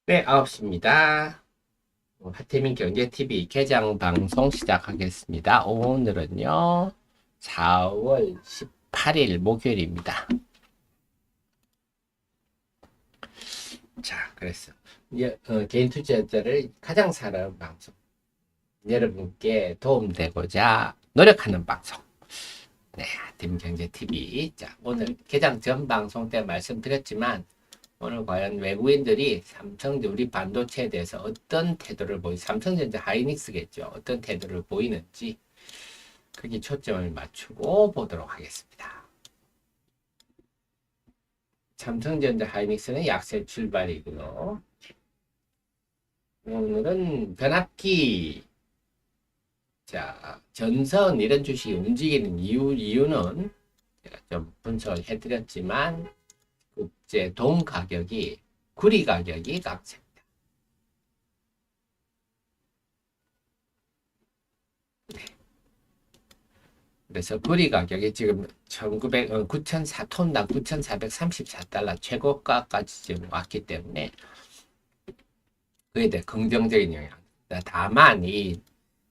네, 9시입니다. 하태민 경제TV 개장 방송 시작하겠습니다. 오늘은요, 4월 18일 목요일입니다. 자, 그래서 개인 투자자를 가장 잘하는 방송, 여러분께 도움되고자 노력하는 방송. 네, 하태민 경제TV. 자, 오늘 개장 전 방송 때 말씀드렸지만, 오늘 과연 외국인들이 삼성전자 우리 반도체에 대해서 어떤 태도를 삼성전자 하이닉스겠죠. 어떤 태도를 보이는지 거기 초점을 맞추고 보도록 하겠습니다. 삼성전자 하이닉스는 약세 출발이고요. 오늘은 변압기, 자, 전선 이런 주식이 움직이는 이유는 제가 좀 분석을 해드렸지만 국제 동 가격이 구리 가격이 강세. 그래서 구리 가격이 지금 9,4톤당 9,434달러 최고가까지 지금 왔기 때문에 그에 대해 긍정적인 영향. 다만 이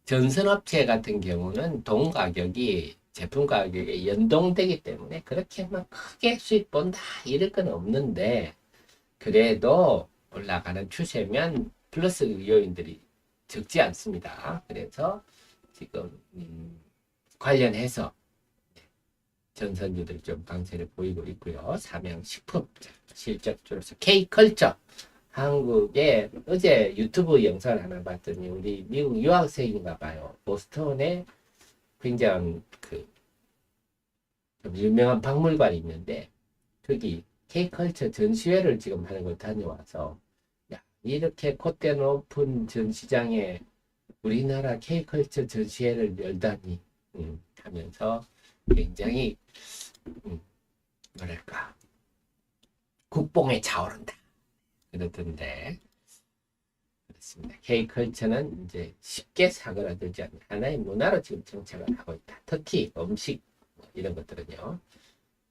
전선업체 같은 경우는 동 가격이 제품 가격에 연동되기 때문에 그렇게 막 크게 수익 본다 이럴 건 없는데 그래도 올라가는 추세면 플러스 요인들이 적지 않습니다. 그래서 지금 관련해서 전선주들이 좀 강세를 보이고 있고요. 삼양식품 실적주로서 K컬처 한국에 어제 유튜브 영상을 하나 봤더니 우리 미국 유학생인가 봐요. 보스턴에 굉장히 좀 유명한 박물관이 있는데 거기 K컬처 전시회를 지금 하는 걸 다녀와서 야, 이렇게 콧대 높은 전시장에 우리나라 K컬처 전시회를 열다니 하면서 굉장히 뭐랄까 국뽕에 차오른다 그러던데 그렇습니다. K컬처는 이제 쉽게 사그라들지 않는 하나의 문화로 지금 정착을 하고 있다. 특히 음식 이런 것들은요.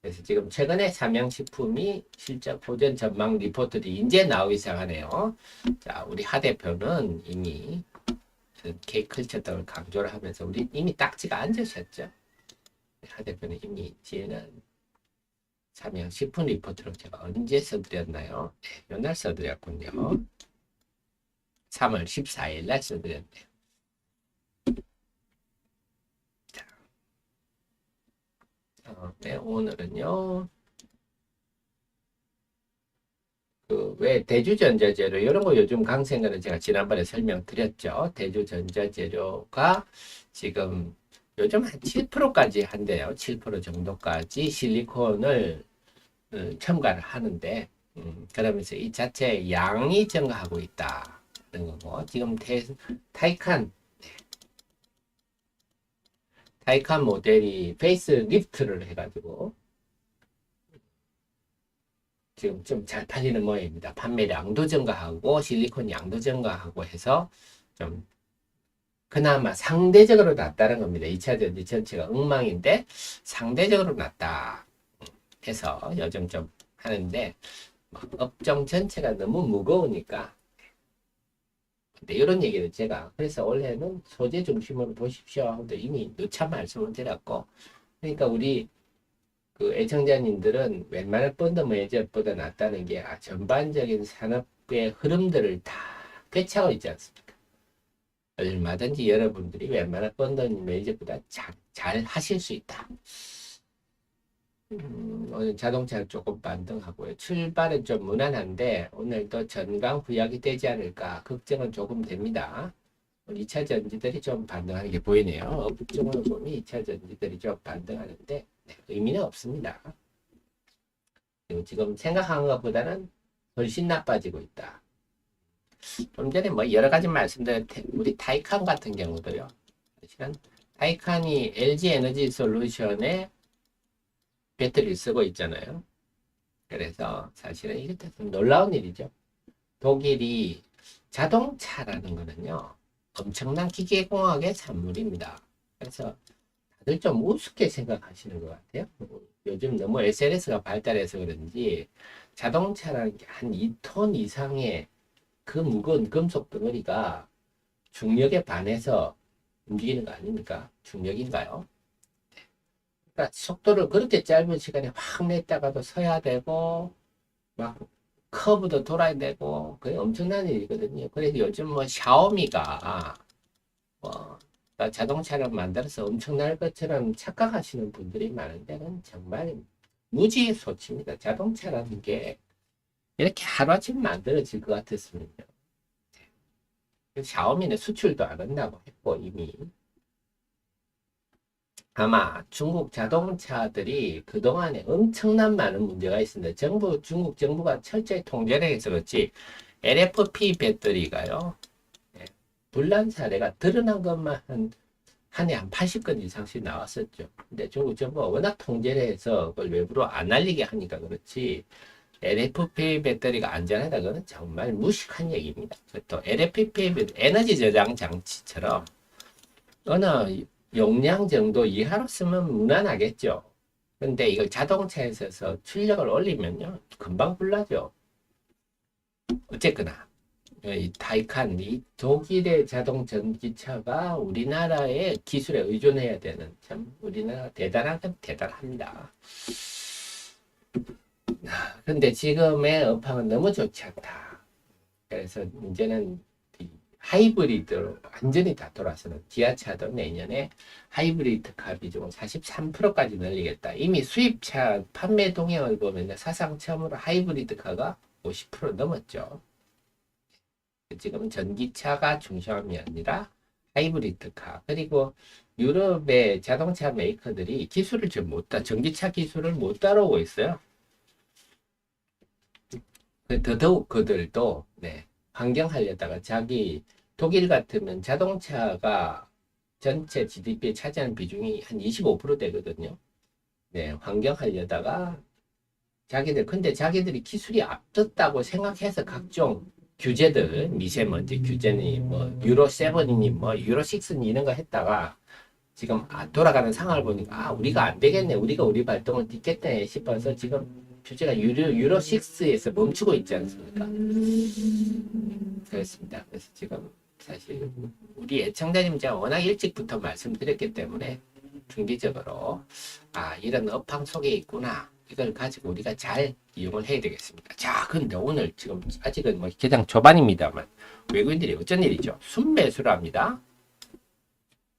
그래서 지금 최근에 삼양식품이 실적 보전 전망 리포트들이 이제 나오기 시작하네요. 자, 우리 하 대표는 이미 K컬처 등을 강조를 하면서 우리 이미 딱지가 앉으셨죠. 하 대표는 이미 지난 삼양식품 리포트를 제가 언제 써드렸나요? 네, 요날 써드렸군요. 3월 14일 날 써드렸네요. 자, 네, 오늘은요. 왜 대주전자재료 이런 거 요즘 강세인 거는 제가 지난번에 설명드렸죠. 대주전자재료가 지금 요즘 한 7%까지 한대요. 7% 정도까지 실리콘을 첨가를 하는데 그러면서 이 자체 양이 증가하고 있다. 는 거고 지금 타이칸 모델이 페이스 리프트를 해가지고 지금 좀 잘 팔리는 모양입니다. 판매량도 증가하고 실리콘 양도 증가하고 해서 좀 그나마 상대적으로 낫다는 겁니다. 2차 전지 전체가 엉망인데 상대적으로 낫다 해서 요즘 좀 하는데 업종 전체가 너무 무거우니까 근데 이런 얘기를 제가 그래서 원래는 소재 중심으로 보십시오 하고 이미 누차 말씀을 드렸고 그러니까 우리 그 애청자님들은 웬만한 펀드 매니저보다 낫다는 게 전반적인 산업의 흐름들을 다 꿰차고 있지 않습니까? 얼마든지 여러분들이 웬만한 펀드 매니저보다 잘 하실 수 있다. 오늘 자동차는 조금 반등하고요. 출발은 좀 무난한데 오늘도 전강 후약이 되지 않을까 걱정은 조금 됩니다. 2차 전지들이 좀 반등하는 게 보이네요. 업종으로 보면 2차 전지들이 좀 반등하는데 네, 의미는 없습니다. 그리고 지금 생각한 것보다는 훨씬 나빠지고 있다. 좀 전에 뭐 여러 가지 말씀드린 우리 타이칸 같은 경우도요. 사실은 타이칸이 LG 에너지 솔루션에 배터리를 쓰고 있잖아요. 그래서 사실은 이것도 좀 놀라운 일이죠. 독일이 자동차라는 거는요. 엄청난 기계공학의 산물입니다. 그래서 다들 좀 우습게 생각하시는 것 같아요. 요즘 너무 SNS가 발달해서 그런지 자동차라는 게 한 2톤 이상의 그 무거운 금속 덩어리가 중력에 반해서 움직이는 거 아닙니까? 중력인가요? 그러니까 속도를 그렇게 짧은 시간에 확 냈다가도 서야 되고, 막 커브도 돌아야 되고, 그게 엄청난 일이거든요. 그래서 요즘 뭐 샤오미가 뭐 자동차를 만들어서 엄청날 것처럼 착각하시는 분들이 많은데, 그건 정말 무지의 소치입니다. 자동차라는 게 이렇게 하루아침에 만들어질 것 같았으면요. 샤오미는 수출도 안 한다고 했고, 이미. 아마 중국 자동차들이 그동안에 엄청난 많은 문제가 있습니다. 중국 정부가 철저히 통제를 해서 그렇지, LFP 배터리가요, 예, 불난 사례가 드러난 것만 한 해 한 80건 이상씩 나왔었죠. 근데 중국 정부가 워낙 통제를 해서 그걸 외부로 안 알리게 하니까 그렇지, LFP 배터리가 안전하다, 그는 정말 무식한 얘기입니다. 또 LFP 에너지 저장 장치처럼 어느 용량 정도 이하로 쓰면 무난하겠죠. 근데 이걸 자동차에 있어서 출력을 올리면요, 금방 불나죠. 어쨌거나 이 타이칸, 이 독일의 자동 전기차가 우리나라의 기술에 의존해야 되는, 참 우리나라 대단합니다. 근데 지금의 업황은 너무 좋지 않다. 그래서 이제는 하이브리드로 완전히 다 돌아서는, 기아차도 내년에 하이브리드 비중을 43%까지 늘리겠다. 이미 수입차 판매 동향을 보면 사상 처음으로 하이브리드카가 50% 넘었죠. 지금은 전기차가 중심이 아니라 하이브리드카. 그리고 유럽의 자동차 메이커들이 기술을 전기차 기술을 못 따라오고 있어요. 더더욱 그들도 환경 하려다가, 독일 같으면 자동차가 전체 GDP에 차지하는 비중이 한 25% 되거든요. 환경 하려다가 근데 자기들이 기술이 앞섰다고 생각해서 각종 규제들, 미세먼지 규제니, 뭐, 유로 7이니, 뭐, 유로 6니 이런 거 했다가 지금 돌아가는 상황을 보니까, 우리가 안 되겠네. 우리가 우리 발동을 딛겠네 싶어서 지금 규제가 유로 6에서 멈추고 있지 않습니까? 그렇습니다. 그래서 지금 사실 우리 애청자님 제가 워낙 일찍부터 말씀드렸기 때문에 중기적으로 이런 업황 속에 있구나, 이걸 가지고 우리가 잘 이용을 해야 되겠습니다. 자, 근데 오늘 지금 아직은 뭐 개장 초반입니다만 외국인들이 어쩐 일이죠? 순매수를 합니다.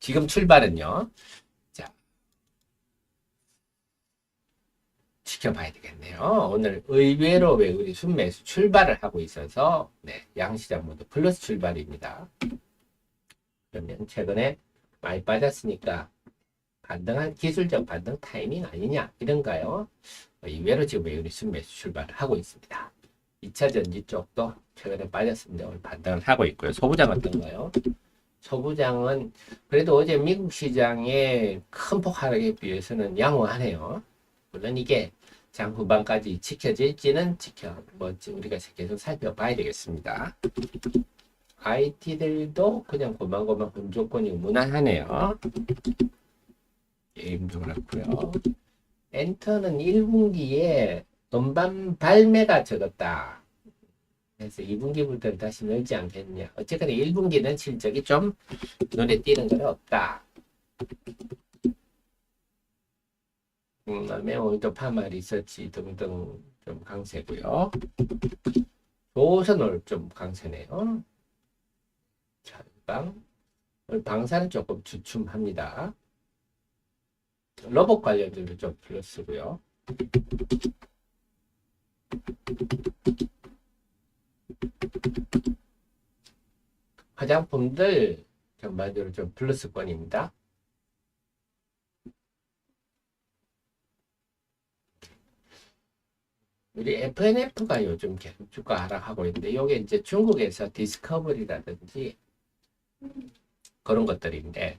지금 출발은요, 자, 지켜봐야 되겠네요. 오늘 의외로 외국인이 순매수 출발을 하고 있어서 양시장 모두 플러스 출발입니다. 그러면 최근에 많이 빠졌으니까 기술적 반등 타이밍 아니냐, 이런가요? 이외로 지금 외국인이 순매수 출발을 하고 있습니다. 2차 전지 쪽도 최근에 빠졌습니다. 오늘 반등을 하고 있고요. 소부장 어떤가요? 소부장은 그래도 어제 미국 시장의 큰 폭 하락에 비해서는 양호하네요. 물론 이게 장 후반까지 지켜질지는 우리가 계속 살펴봐야 되겠습니다. IT들도 그냥 고만고만 혼조권이 무난하네요. 게임도 그렇고요. 엔터는 1분기에 음반 발매가 적었다. 그래서 2분기부터 다시 늘지 않겠냐. 어쨌거나 1분기는 실적이 좀 눈에 띄는 건 없다. 그다음에 오늘도 파마 리서치 등등 좀 강세고요. 조선올 좀 강세네요. 철강, 오늘 방사는 조금 주춤합니다. 로봇 관련들도 좀 플러스고요. 화장품들 전반적으로 좀 플러스권입니다. 우리 FNF가 요즘 계속 주가 하락하고 있는데, 이게 이제 중국에서 디스커버리라든지 그런 것들인데,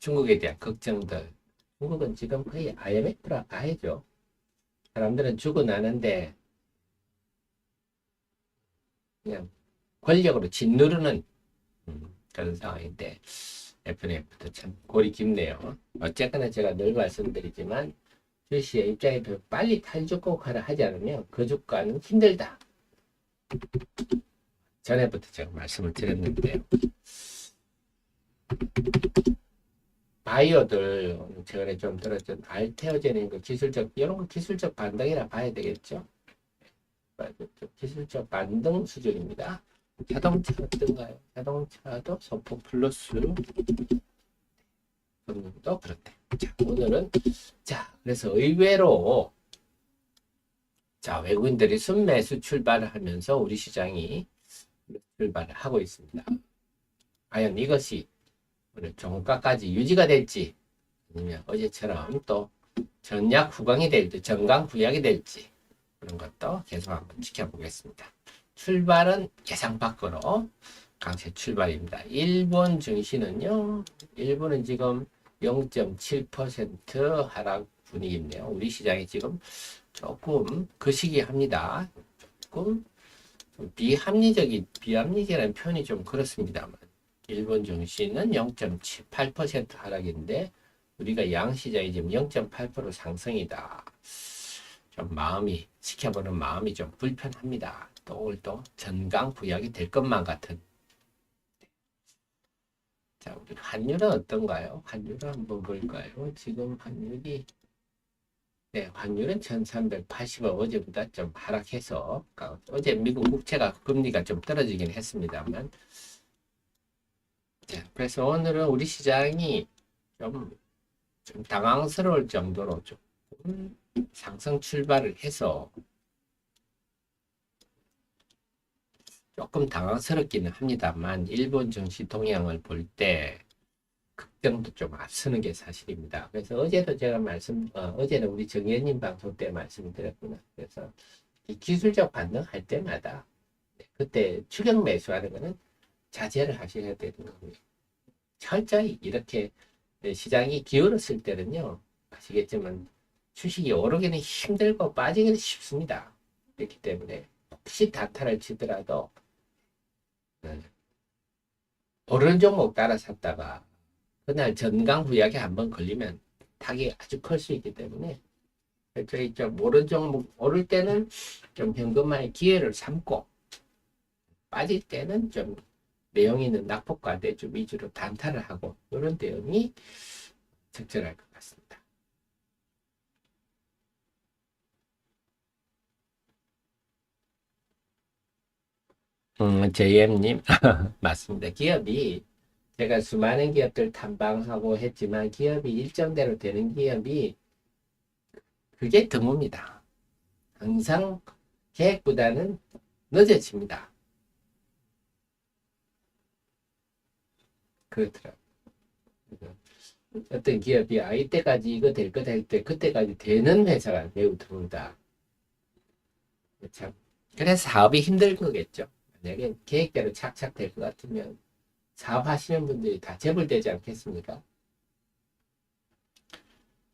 중국에 대한 걱정들. 중국은 지금 거의 IMF라 가야죠. 사람들은 죽어나는데 그냥 권력으로 짓누르는 그런 상황인데, FNF도 참 골이 깊네요. 어쨌거나 제가 늘 말씀드리지만, 주시의 입장에 빨리 탈주국화를 하지 않으면 그 주가는 힘들다. 전에부터 제가 말씀을 드렸는데요. 바이오들 최근에 좀 들었던 알테오제닌 그 기술적 이런 거 기술적 반등이라 봐야 되겠죠. 기술적 반등 수준입니다. 자동차 어떤가요? 자동차도 소폭 플러스 금융도 그렇대. 자, 오늘은 그래서 의외로 외국인들이 순매수 출발을 하면서 우리 시장이 출발을 하고 있습니다. 과연 이것이 오늘 종가까지 유지가 될지 아니면 어제처럼 또 전약 후광이 될지 전강 후약이 될지 그런 것도 계속 한번 지켜보겠습니다. 출발은 예상 밖으로 강세 출발입니다. 일본 증시는요. 일본은 지금 0.7% 하락 분위기인데요. 우리 시장이 지금 조금 거시기합니다. 조금 비합리적이라는 표현이 좀 그렇습니다만 일본 증시는 0.78% 하락인데 우리가 양시장이 지금 0.8% 상승이다. 좀 지켜보는 마음이 좀 불편합니다. 또 오늘 또 전강부약이 될 것만 같은. 자, 우리 환율은 어떤가요? 환율을 한번 볼까요? 지금 환율은 1380원 어제보다 좀 하락해서 어제 미국 국채가 금리가 좀 떨어지긴 했습니다만 그래서 오늘은 우리 시장이 좀 당황스러울 정도로 조금 상승 출발을 해서 조금 당황스럽기는 합니다만 일본 증시 동향을 볼 때 극정도 좀 앞서는 게 사실입니다. 그래서 어제도 제가 어제는 우리 정의원님 방송 때 말씀드렸구나. 그래서 이 기술적 반등할 때마다 그때 추격 매수하는 거는 자제를 하셔야 되는 거고요. 철저히 이렇게 시장이 기울었을 때는요, 아시겠지만 주식이 오르기는 힘들고 빠지기는 쉽습니다. 그렇기 때문에 혹시 단타를 치더라도 오른 종목 따라 샀다가 그날 전강후약에 한번 걸리면 탁이 아주 클 수 있기 때문에 저희 좀 오른 종목 오를 때는 좀 현금화의 기회를 삼고 빠질 때는 좀 내용 있는 낙폭과대 좀 위주로 단타를 하고 이런 대응이 적절할 것 같습니다. JM님 맞습니다. 기업이 제가 수많은 기업들 탐방하고 했지만 기업이 일정대로 되는 기업이 그게 드뭅니다. 항상 계획보다는 늦어집니다. 그렇더라고요. 어떤 기업이 이때까지 이거 될 거 될 때 그때까지 되는 회사가 매우 드물다. 참 그래서 사업이 힘든 거겠죠. 만약에 계획대로 착착 될 것 같으면 사업하시는 분들이 다 재벌되지 않겠습니까?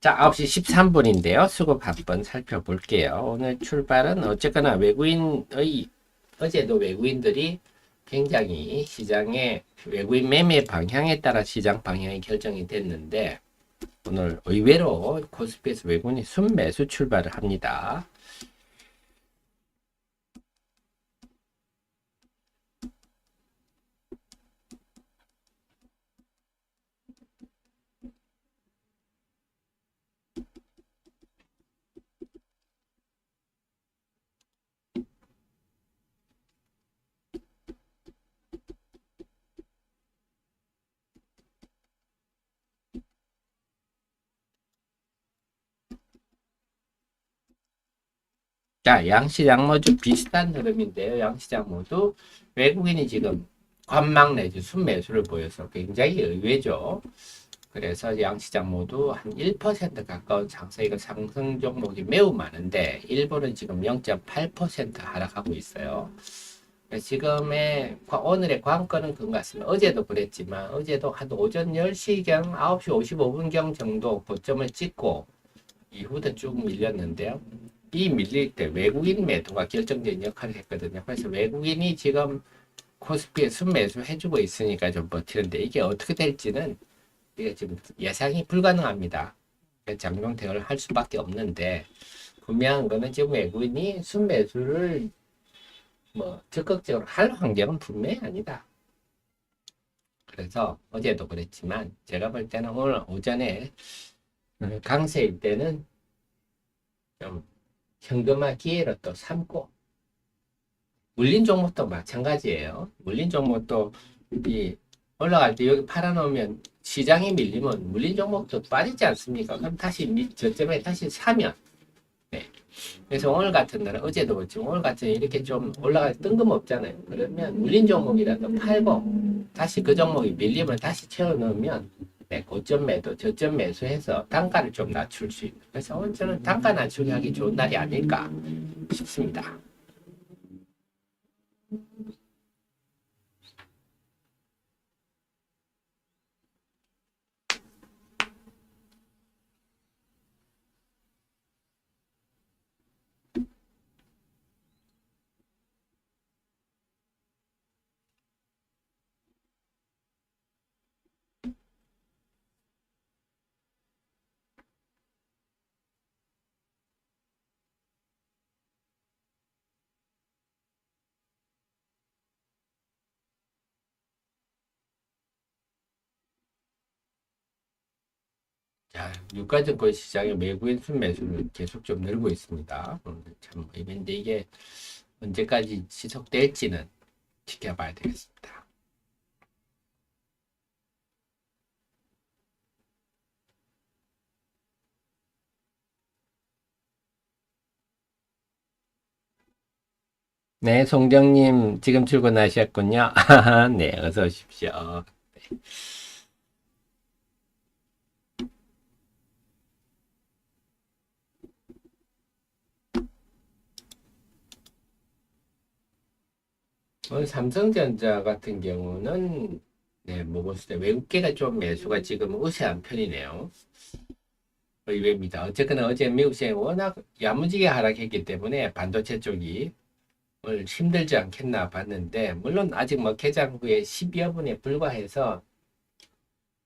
자, 9시 13분인데요. 수급 한번 살펴볼게요. 오늘 출발은 어쨌거나 어제도 외국인들이 굉장히 시장의 외국인 매매 방향에 따라 시장 방향이 결정이 됐는데 오늘 의외로 코스피에서 외국인이 순매수 출발을 합니다. 자, 양시장 모두 비슷한 흐름인데요. 양시장 모두 외국인이 지금 관망 내지 순매수를 보여서 굉장히 의외죠. 그래서 양시장 모두 한 1% 가까운 상승 종목이 매우 많은데 일본은 지금 0.8% 하락하고 있어요. 오늘의 관건은 그런 것 같습니다. 어제도 그랬지만 어제도 한 오전 10시경 9시 55분경 정도 고점을 찍고 이후부터 쭉 밀렸는데요. 이 밀릴 때 외국인 매도가 결정적인 역할을 했거든요. 그래서 외국인이 지금 코스피에 순매수 해주고 있으니까 좀 버티는데 이게 어떻게 될지는 이게 지금 예상이 불가능합니다. 장중 대응을 할 수밖에 없는데 분명한 거는 지금 외국인이 순매수를 뭐 적극적으로 할 환경은 분명히 아니다. 그래서 어제도 그랬지만 제가 볼 때는 오늘 오전에 강세일 때는 좀 현금화 기회로 또 삼고, 물린 종목도 마찬가지예요. 물린 종목도 이 올라갈 때 여기 팔아놓으면 시장이 밀리면 물린 종목도 빠지지 않습니까? 그럼 다시 저점에 다시 사면, 네. 그래서 오늘 같은 날은 어제도 그렇지만 오늘 같은 날 이렇게 좀 올라갈 뜬금없잖아요. 그러면 물린 종목이라도 팔고 다시 그 종목이 밀리면 다시 채워 넣으면, 네, 고점 매도, 저점 매수해서 단가를 좀 낮출 수 있는. 그래서 오늘 저는 단가 낮추기 하기 좋은 날이 아닐까 싶습니다. 자, 유가증권 시장의 외국인 순매수를 계속 좀 늘고 있습니다. 참 의미인데 이게 언제까지 지속될지는 지켜봐야 되겠습니다. 네, 송정님 지금 출근하셨군요. 네, 어서 오십시오. 오늘 삼성전자 같은 경우는, 네, 뭐 봤을 때 외국계가 좀 매수가 지금 우세한 편이네요. 의외입니다. 어쨌거나 어제 미국 시장이 워낙 야무지게 하락했기 때문에 반도체 쪽이 오늘 힘들지 않겠나 봤는데, 물론 아직 뭐 개장 후에 10여 분에 불과해서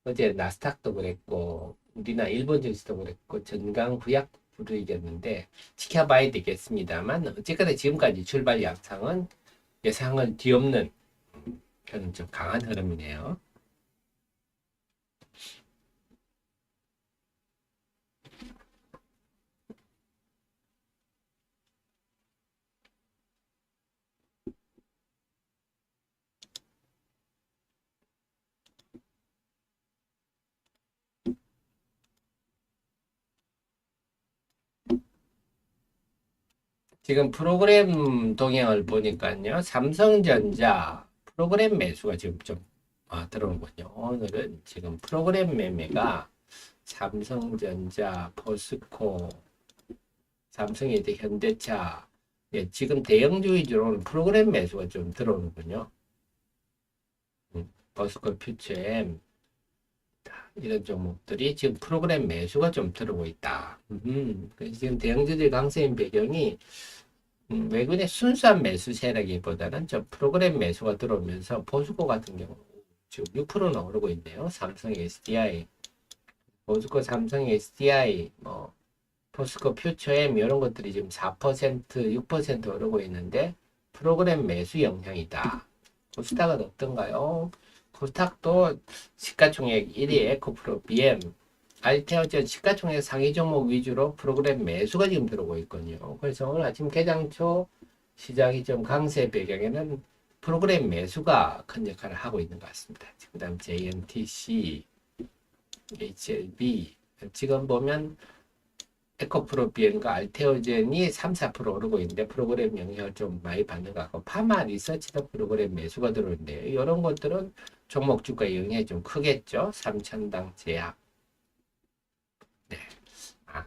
어제 나스닥도 그랬고 우리나 일본 증시도 그랬고 전강구약 불이겼는데 지켜봐야 되겠습니다만, 어쨌거나 지금까지 출발 양상은 예상을 뒤엎는 그런 좀 강한 흐름이네요. 지금 프로그램 동향을 보니까요, 삼성전자 프로그램 매수가 지금 좀 들어오군요. 오늘은 지금 프로그램 매매가 삼성전자, 포스코, 삼성에드, 현대차, 예, 지금 대형주 위주로는 프로그램 매수가 좀 들어오는군요. 포스코, 퓨처엠 이런 종목들이 지금 프로그램 매수가 좀 들어오고 있다. 그래서 지금 대형주들 강세인 배경이 외국인의 순수한 매수세라기보다는 저 프로그램 매수가 들어오면서 포스코 같은 경우 지금 6%는 오르고 있네요. 삼성 SDI, 포스코, 삼성 SDI, 뭐 포스코 퓨처엠 이런 것들이 지금 4%, 6% 오르고 있는데 프로그램 매수 영향이다. 코스닥은 어떤가요? 코스닥도 시가총액 1위 에코프로, BM, 알테오전 시가총액 상위 종목 위주로 프로그램 매수가 지금 들어오고 있거든요. 그래서 오늘 아침 개장 초 시장이 좀 강세 배경에는 프로그램 매수가 큰 역할을 하고 있는 것 같습니다. 그 다음 JNTC, HLB, 지금 보면 에코프로, BM과 알테오젠이 3, 4% 오르고 있는데 프로그램 영향을 좀 많이 받는 것 같고, 파마 리서치도 프로그램 매수가 들어오는데요. 이런 것들은 종목 주가 영향이 좀 크겠죠. 삼천당 제약. 네.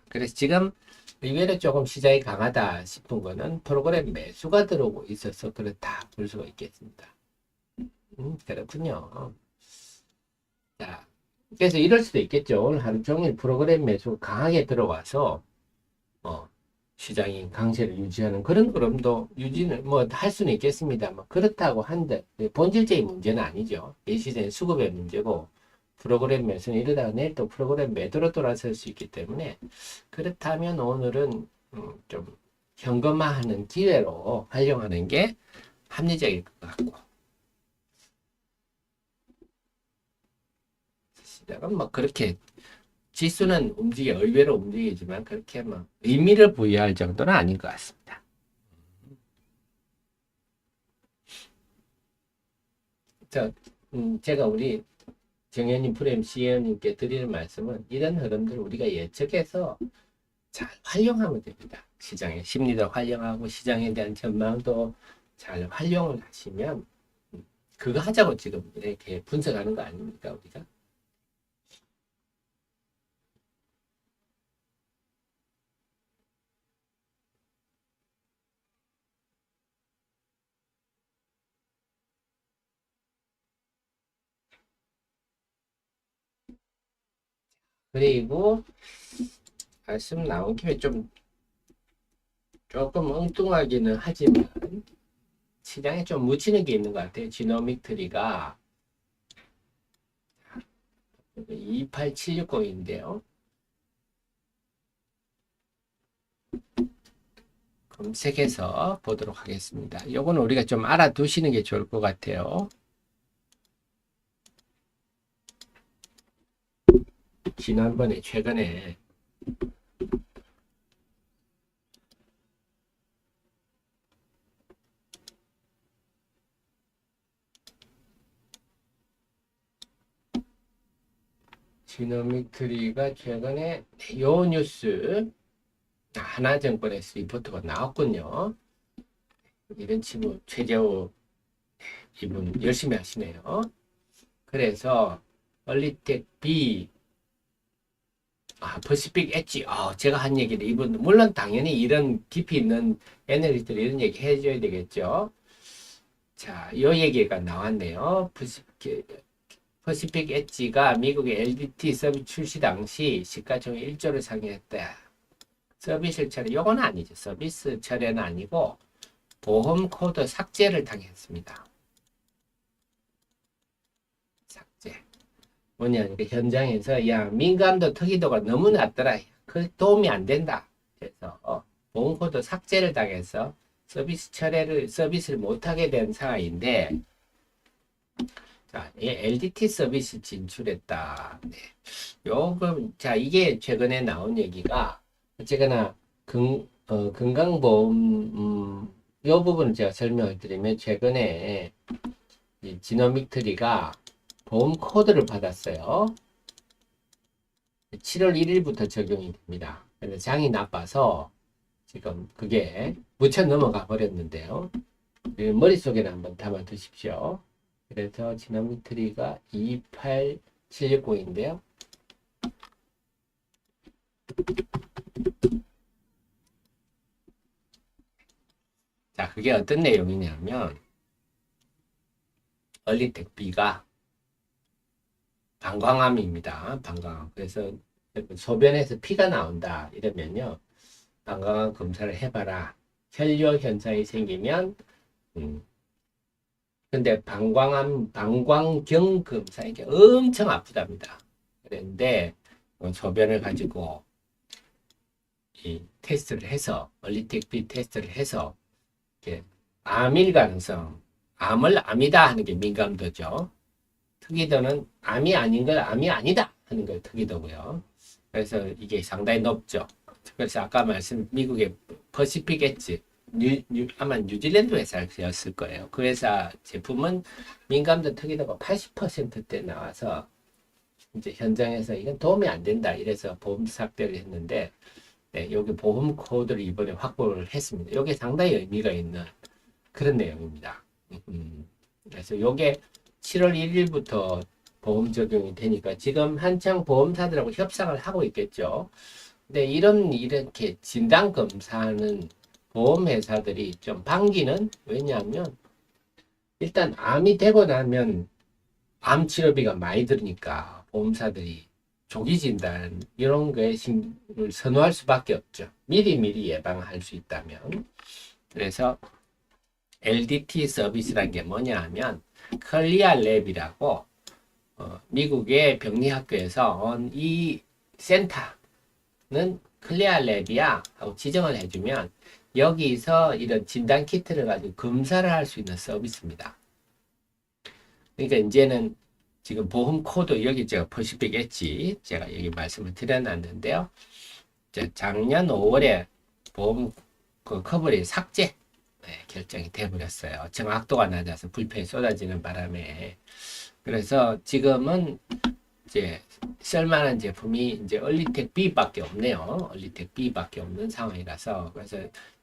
그래서 지금 의외로 조금 시장이 강하다 싶은 거는 프로그램 매수가 들어오고 있어서 그렇다 볼 수가 있겠습니다. 그렇군요. 자, 그래서 이럴 수도 있겠죠. 오늘 하루 종일 프로그램 매수가 강하게 들어와서 시장이 강세를 유지하는 그런 흐름도 유지는 뭐 할 수는 있겠습니다. 뭐 그렇다고 한데 본질적인 문제는 아니죠. 이 시장의 수급의 문제고, 프로그램 매수는 이러다가 내일 또 프로그램 매도로 돌아설 수 있기 때문에, 그렇다면 오늘은 좀 현금화하는 기회로 활용하는 게 합리적일 것 같고. 시작은 뭐 그렇게 지수는 의외로 움직이지만 그렇게 뭐 의미를 부여할 정도는 아닌 것 같습니다. 제가 우리 정현님 프레임 CEO님께 드리는 말씀은 이런 흐름들을 우리가 예측해서 잘 활용하면 됩니다. 시장의 심리도 활용하고 시장에 대한 전망도 잘 활용을 하시면 그거 하자고 지금 이렇게 분석하는 거 아닙니까 우리가? 그리고 말씀 나온 김에 조금 엉뚱하기는 하지만 시장에 좀 묻히는 게 있는 것 같아요. 지노믹 트리가 28760인데요. 검색해서 보도록 하겠습니다. 요거는 우리가 좀 알아두시는 게 좋을 것 같아요. 지난번에 최근에 지노믹 트리가 최근에 요 뉴스 하나증권에서 리포트가 나왔군요. 이런 친구 최재호 이분 열심히 하시네요. 그래서 얼리텍 B 퍼시픽 엣지 제가 한 얘기를 이분 물론 당연히 이런 깊이 있는 애널리스트들이 이런 얘기 해줘야 되겠죠. 자, 요 얘기가 나왔네요. 퍼시픽 엣지가 미국의 LDT 서비스 출시 당시 시가총액 1조를 상회했다. 서비스 철회, 요건 아니죠. 서비스 철회는 아니고 보험 코드 삭제를 당했습니다. 삭제. 뭐냐니까 현장에서 야 민감도 특이도가 너무 낮더라. 그 도움이 안 된다. 그래서 보험 코드 삭제를 당해서 서비스를 못하게 된 상황인데 자, LDT 서비스 진출했다. 네. 요금 자 이게 최근에 나온 얘기가 어쨌거나 건강보험 요 부분을 제가 설명을 드리면 최근에 이 지노믹 트리가 보험 코드를 받았어요. 7월 1일부터 적용이 됩니다. 근데 장이 나빠서 지금 그게 묻혀 넘어가 버렸는데요. 머릿속에는 한번 담아 두십시오. 그래서 지노믹 트리가 28760인데요. 자, 그게 어떤 내용이냐면 얼리텍 B가 방광암입니다. 방광암. 그래서 소변에서 피가 나온다 이러면요. 방광암 검사를 해봐라. 혈뇨 현상이 생기면 근데 방광경 검사 이게 엄청 아프답니다. 그런데 소변을 가지고 이 테스트를 해서 얼리텍 B 테스트를 해서 이렇게 암일 가능성, 암을 암이다 하는 게 민감도죠. 특이도는 암이 아닌 걸 암이 아니다 하는 걸 특이도고요. 그래서 이게 상당히 높죠. 그래서 아까 미국의 퍼시픽 엣지 아마 뉴질랜드 회사였을 거예요. 그 회사 제품은 민감도 특이도가 80%대 나와서 이제 현장에서 이건 도움이 안 된다 이래서 보험 삭제를 했는데 네, 여기 보험 코드를 이번에 확보를 했습니다. 이게 상당히 의미가 있는 그런 내용입니다. 그래서 이게 7월 1일부터 보험 적용이 되니까 지금 한창 보험사들하고 협상을 하고 있겠죠. 근데 이렇게 진단 검사는 보험회사들이 좀 반기는 왜냐하면 일단 암이 되고 나면 암 치료비가 많이 들으니까 보험사들이 조기 진단 이런 거에 선호할 수밖에 없죠. 미리 예방할 수 있다면. 그래서 LDT 서비스란 게 뭐냐 하면 클리아 랩이라고 미국의 병리학교에서 이 센터는 클리아 랩이야 하고 지정을 해주면 여기서 이런 진단 키트를 가지고 검사를 할 수 있는 서비스입니다. 그러니까 이제는 지금 보험 코드 여기 제가 퍼시픽 엣지 제가 여기 말씀을 드려놨는데요. 작년 5월에 보험 그 커버리 삭제 결정이 돼버렸어요. 정확도가 낮아서 불편이 쏟아지는 바람에. 그래서 지금은 이제 쓸만한 제품이 이제 얼리텍 B밖에 없네요. 얼리텍 B밖에 없는 상황이라서. 그래서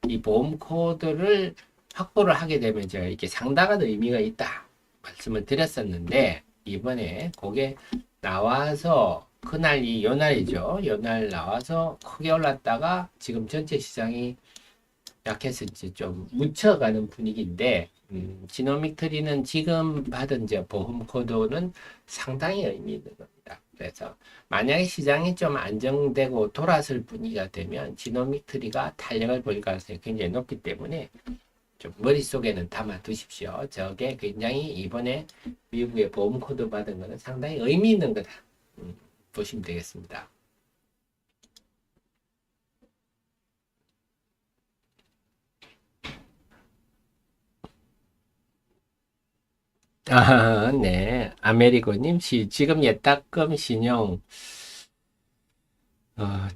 이 보험 코드를 확보를 하게 되면 제가 이렇게 상당한 의미가 있다 말씀을 드렸었는데, 이번에 그게 나와서 그날 요날이죠. 요날 나와서 크게 올랐다가 지금 전체 시장이 약해서 이제 좀 묻혀가는 분위기인데, 지노믹 트리는 지금 받은 이제 보험 코드는 상당히 의미 있는 겁니다. 그래서 만약에 시장이 좀 안정되고 돌아설 분위기가 되면 지노믹 트리가 탄력을 보일 가능성이 굉장히 높기 때문에 좀 머릿속에는 담아 두십시오. 저게 굉장히 이번에 미국의 보험 코드 받은 거는 상당히 의미 있는 거다. 보시면 되겠습니다. 아, 네. 아메리고님, 지금 예탁금 신용,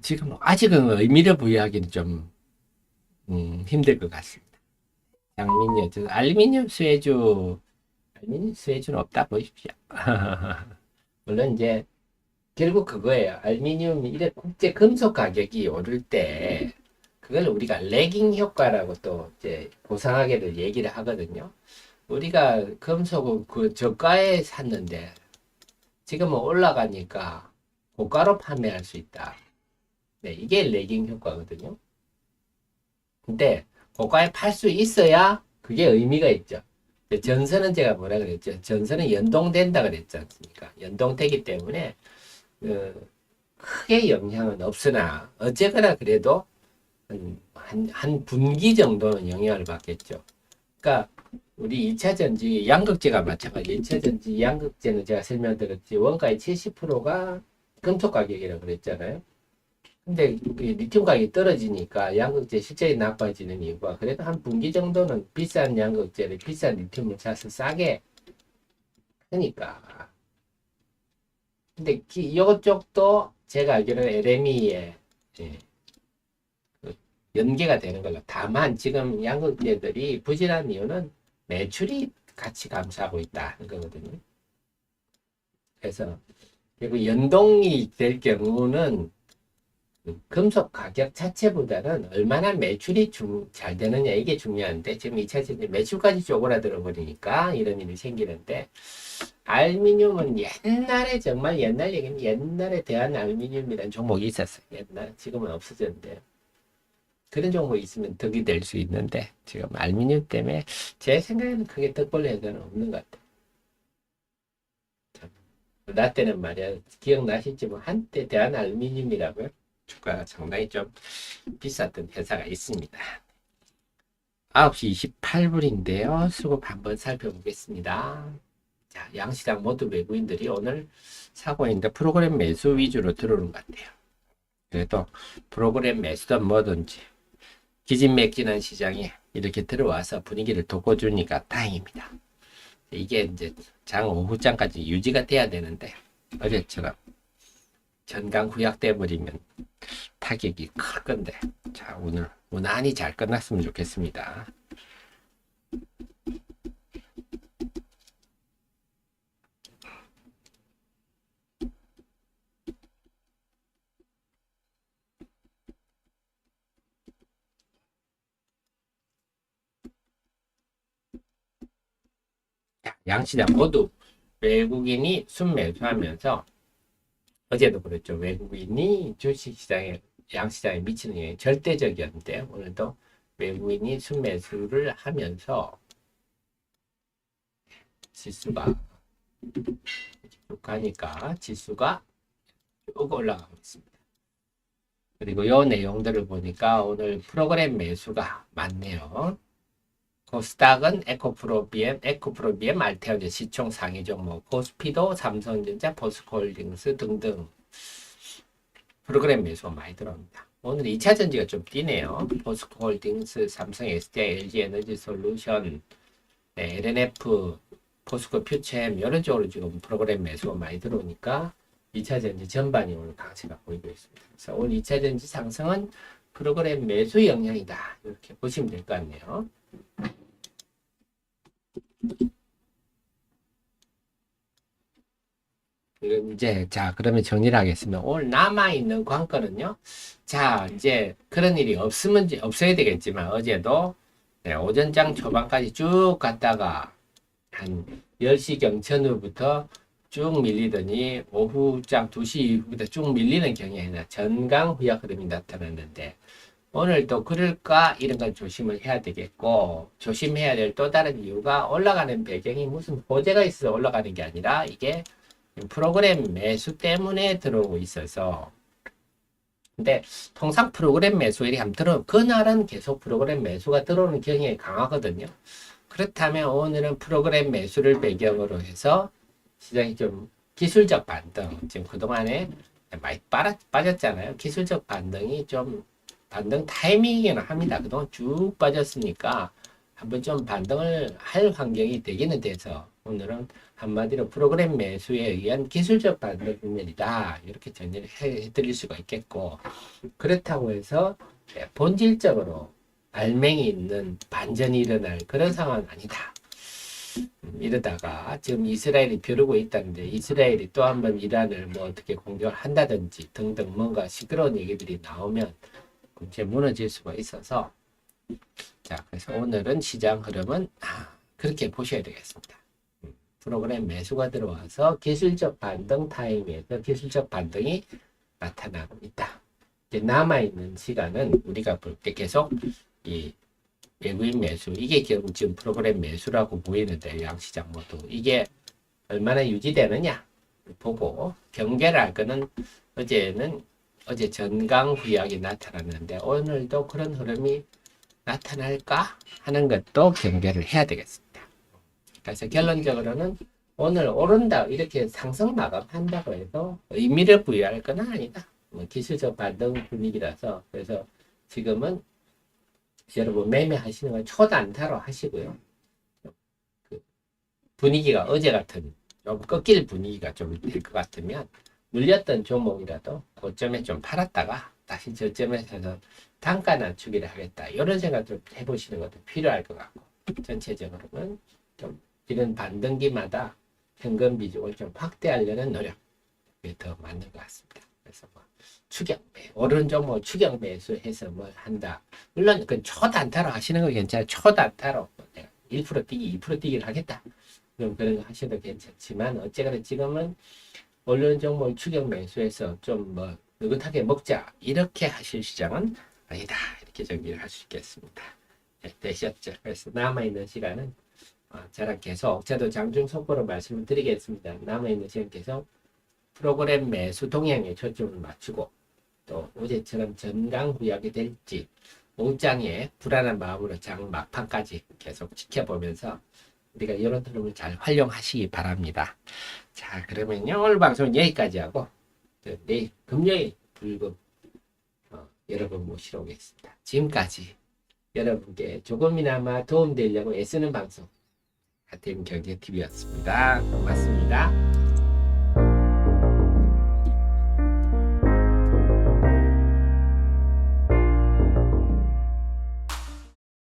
지금 아직은 의미를 부여하기는 좀, 힘들 것 같습니다. 장민요, 알루미늄 수혜주는 없다 보십시오. 물론 이제, 결국 그거예요. 알루미늄, 이래 국제 금속 가격이 오를 때, 그걸 우리가 레깅 효과라고 또 이제 보상하게를 얘기를 하거든요. 우리가 금속은 그 저가에 샀는데 지금은 올라가니까 고가로 판매할 수 있다. 네, 이게 레깅 효과거든요. 근데 고가에 팔 수 있어야 그게 의미가 있죠. 전선은 제가 뭐라 그랬죠? 전선은 연동된다 그랬지 않습니까? 연동되기 때문에 크게 영향은 없으나 어쨌거나 그래도 한 분기 정도는 영향을 받겠죠. 그러니까 우리 2차 전지 양극재가 마찬가지. 2차 전지 양극재는 제가 설명드렸지, 원가의 70%가 금속 가격이라고 그랬잖아요. 근데 리튬 가격이 떨어지니까 양극재 실적이 나빠지는 이유가, 그래도 한 분기 정도는 비싼 양극재를 비싼 리튬을 사서 싸게 하니까. 근데 이쪽도 제가 알기로는 LME에 연계가 되는 걸로. 다만 지금 양극재들이 부진한 이유는 매출이 같이 감소하고 있다는 거거든요. 그래서 결국 연동이 될 경우는 금속 가격 자체보다는 얼마나 매출이 잘 되느냐, 이게 중요한데, 지금 2차전지 매출까지 쪼그라들어 버리니까 이런 일이 생기는데, 알루미늄은 옛날에, 정말 옛날 얘기는, 옛날에 대한알루미늄이라는 종목이 있었어요. 옛날, 지금은 없어졌는데, 그런 종목이 있으면 덕이 될 수 있는데, 지금 알루미늄 때문에 제 생각에는 크게 덕볼 해도는 없는 것 같아요. 나 때는 말이야, 기억나시지? 뭐 한때 대한알루미늄이라고요? 주가가 상당히 좀 비쌌던 회사가 있습니다. 9시 28분인데요. 수급 한번 살펴보겠습니다. 자, 양시장 모두 외국인들이 오늘 사고 있는데 프로그램 매수 위주로 들어오는 것 같아요. 그래도 프로그램 매수든 뭐든지 기진맥진한 시장에 이렇게 들어와서 분위기를 돋궈주니까 다행입니다. 이게 이제 장 오후장까지 유지가 돼야 되는데 어제처럼 전강 후약돼 버리면 타격이 클 건데, 자, 오늘 무난히 잘 끝났으면 좋겠습니다. 양시장 모두 외국인이 순매수하면서, 어제도 그랬죠. 외국인이 주식시장에, 양시장에 미치는 영향이 절대적이었는데, 오늘도 외국인이 순매수를 하면서 지수가 쭉 가니까 지수가 쭉 올라가고 있습니다. 그리고 이 내용들을 보니까 오늘 프로그램 매수가 많네요. 코스닥은 에코프로비엠, 알테오제 시총 상위 종목, 코스피도 삼성전자, 포스코홀딩스 등등 프로그램 매수가 많이 들어옵니다. 오늘 2차 전지가 좀 뛰네요. 포스코홀딩스, 삼성 SDI, LG 에너지 솔루션, 네, LNF, 포스코 퓨처엠 이런 쪽으로 지금 프로그램 매수가 많이 들어오니까 2차 전지 전반이 오늘 강세가 보이고 있습니다. 그래서 오늘 2차 전지 상승은 프로그램 매수 영향이다. 이렇게 보시면 될 것 같네요. 이제 자 그러면 정리를 하겠습니다. 오늘 남아있는 관건은요. 자 이제 그런 일이 없으면 없어야 되겠지만 어제도 네, 오전장 초반까지 쭉 갔다가 한 10시 경천후부터 쭉 밀리더니 오후장 2시 이후부터 쭉 밀리는 경향이나 전강 후약 흐름이 나타났는데 오늘도 그럴까 이런 걸 조심을 해야 되겠고 조심해야 될 또 다른 이유가 올라가는 배경이 무슨 호재가 있어서 올라가는 게 아니라 이게 프로그램 매수 때문에 들어오고 있어서 근데 통상 프로그램 매수일이 한번 들어오면 그날은 계속 프로그램 매수가 들어오는 경향이 강하거든요. 그렇다면 오늘은 프로그램 매수를 배경으로 해서 시장이 좀 기술적 반등 지금 그동안에 많이 빠졌잖아요. 기술적 반등이 좀 반등 타이밍이긴 합니다. 그동안 쭉 빠졌으니까 한번 좀 반등을 할 환경이 되기는 돼서 오늘은 한마디로 프로그램 매수에 의한 기술적 반등 국면이다. 이렇게 정리를 해드릴 수가 있겠고 그렇다고 해서 본질적으로 알맹이 있는 반전이 일어날 그런 상황은 아니다. 이러다가 지금 이스라엘이 벼르고 있다는데 이스라엘이 또 한번 이란을 뭐 어떻게 공격을 한다든지 등등 뭔가 시끄러운 얘기들이 나오면 이제 무너질 수가 있어서 자 그래서 오늘은 시장 흐름은 그렇게 보셔야 되겠습니다. 프로그램 매수가 들어와서 기술적 반등 타임에서 기술적 반등이 나타나고 있다. 이제 남아있는 시간은 우리가 볼 때 계속 이 외국인 매수 이게 결국 지금 프로그램 매수라고 보이는데 양시장 모두 이게 얼마나 유지되느냐 보고 경계를 할 거는 어제 전강 후약이 나타났는데 오늘도 그런 흐름이 나타날까 하는 것도 경계를 해야 되겠습니다. 그래서 결론적으로는 오늘 오른다 이렇게 상승 마감한다고 해서 의미를 부여할 건 아니다. 뭐 기술적 반등 분위기라서 그래서 지금은 여러분 매매하시는 건 초단타로 하시고요. 그 분위기가 어제 같은 좀 꺾일 분위기가 좀 될 것 같으면 물렸던 종목이라도 고점에 좀 팔았다가 다시 저점에서 단가 낮추기를 하겠다. 이런 생각 좀 해보시는 것도 필요할 것 같고 전체적으로는 좀 이런 반등기마다 현금 비중을 좀 확대하려는 노력 그게 더 맞는 것 같습니다. 그래서 뭐 추격매 오른 종목 추격매수해서 뭘 한다. 물론 그 초단타로 하시는 거 괜찮아요. 초단타로 1% 뛰기 2% 뛰기를 하겠다. 그럼 그런 거 하셔도 괜찮지만 어쨌거나 지금은 오른 종목 추격매수해서 좀 뭐 느긋하게 먹자 이렇게 하실 시장은 아니다. 이렇게 정리를 할 수 있겠습니다. 네, 되셨죠? 그래서 남아있는 시간은 저랑 계속 저도 장중 속보로 말씀을 드리겠습니다. 남아있는 시간 계속 프로그램 매수 동향에 초점을 맞추고 또 어제처럼 전강 후약이 될지 몽장의 불안한 마음으로 장 막판까지 계속 지켜보면서 우리가 이런 흐름을 잘 활용하시기 바랍니다. 자 그러면요 오늘 방송은 여기까지 하고 내일 금요일 불금 여러분 모시러 오겠습니다. 지금까지 여러분께 조금이나마 도움되려고 애쓰는 방송 하태경 경제TV였습니다. 고맙습니다.